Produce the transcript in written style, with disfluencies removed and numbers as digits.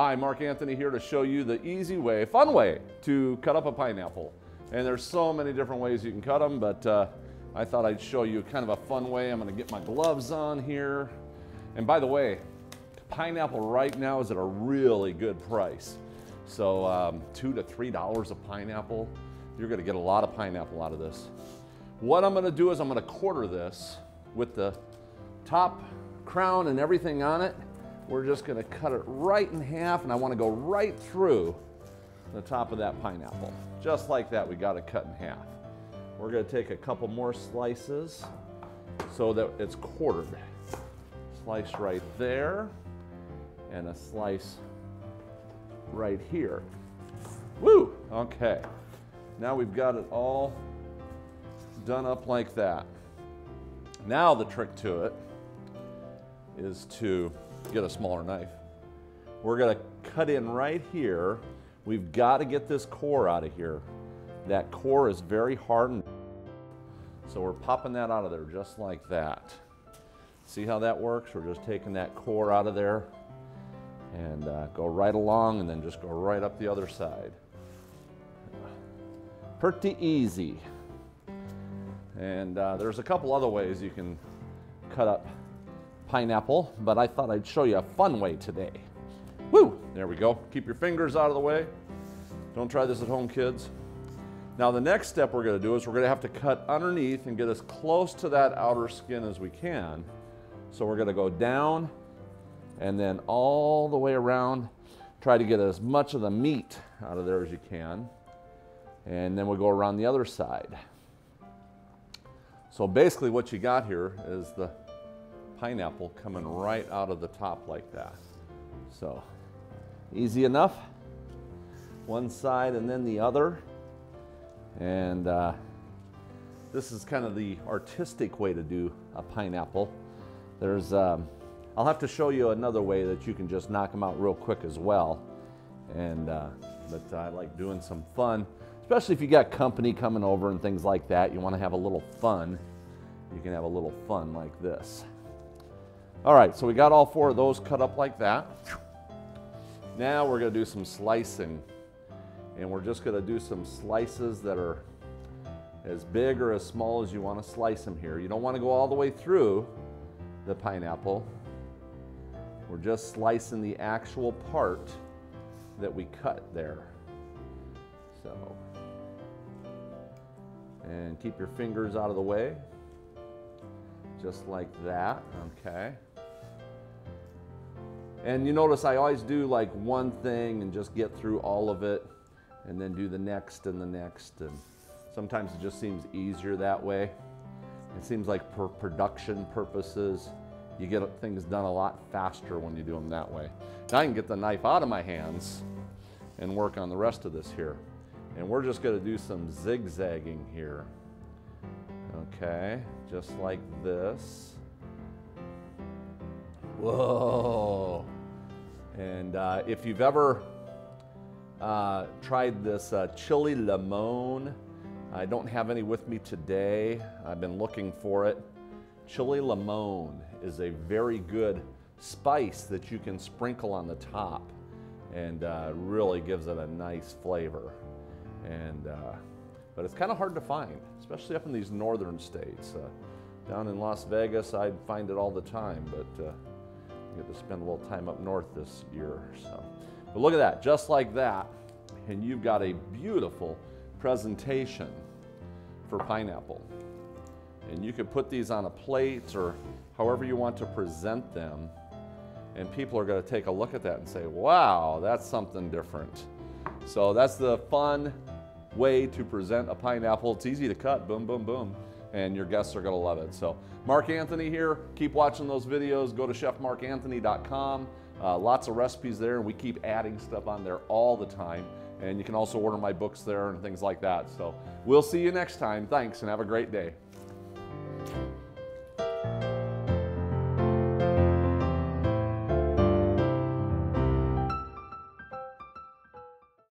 Hi, Mark Anthony here to show you the easy way, fun way to cut up a pineapple. And there's so many different ways you can cut them, but I thought I'd show you kind of a fun way. I'm gonna get my gloves on here. And by the way, pineapple right now is at a really good price. So $2 to $3 a pineapple. You're gonna get a lot of pineapple out of this. What I'm gonna do is I'm gonna quarter this with the top crown and everything on it. We're just gonna cut it right in half, and I wanna go right through the top of that pineapple. Just like that, we got it cut in half. We're gonna take a couple more slices so that it's quartered. Slice right there, and a slice right here. Woo, okay. Now we've got it all done up like that. Now the trick to it is to get a smaller knife. We're gonna cut in right here. We've got to get this core out of here. That core is very hardened. So we're popping that out of there just like that. See how that works? We're just taking that core out of there and go right along, and then just go right up the other side. Pretty easy. And there's a couple other ways you can cut up pineapple, but I thought I'd show you a fun way today. Woo! There we go. Keep your fingers out of the way. Don't try this at home, kids. Now the next step we're going to do is we're going to have to cut underneath and get as close to that outer skin as we can. So we're going to go down and then all the way around. Try to get as much of the meat out of there as you can. And then we'll go around the other side. So basically what you got here is the pineapple coming right out of the top like that. So easy enough. One side and then the other. And this is kind of the artistic way to do a pineapple. There's, I'll have to show you another way that you can just knock them out real quick as well. And but I like doing some fun, especially if you got company coming over and things like that. You want to have a little fun. You can have a little fun like this. All right, so we got all four of those cut up like that. Now we're going to do some slicing. And we're just going to do some slices that are as big or as small as you want to slice them here. You don't want to go all the way through the pineapple. We're just slicing the actual part that we cut there. So, and keep your fingers out of the way. Just like that, okay. And you notice I always do like one thing and just get through all of it, and then do the next and the next. And sometimes it just seems easier that way. It seems like for production purposes, you get things done a lot faster when you do them that way. Now I can get the knife out of my hands and work on the rest of this here. And we're just gonna do some zigzagging here. Okay, just like this. Whoa. And if you've ever tried this chili limon, I don't have any with me today. I've been looking for it. Chili limon is a very good spice that you can sprinkle on the top, and really gives it a nice flavor. And but it's kind of hard to find, especially up in these northern states. Down in Las Vegas, I'd find it all the time, but I get to spend a little time up north this year. So, but look at that, just like that, and you've got a beautiful presentation for pineapple. And you could put these on a plate or however you want to present them, and people are going to take a look at that and say, wow, that's something different. So that's the fun way to present a pineapple. It's easy to cut, boom, boom, boom, and your guests are going to love it. So Mark Anthony here. Keep watching those videos. Go to chefmarkanthony.com. Lots of recipes there, and we keep adding stuff on there all the time. And you can also order my books there and things like that. So we'll see you next time. Thanks, and have a great day.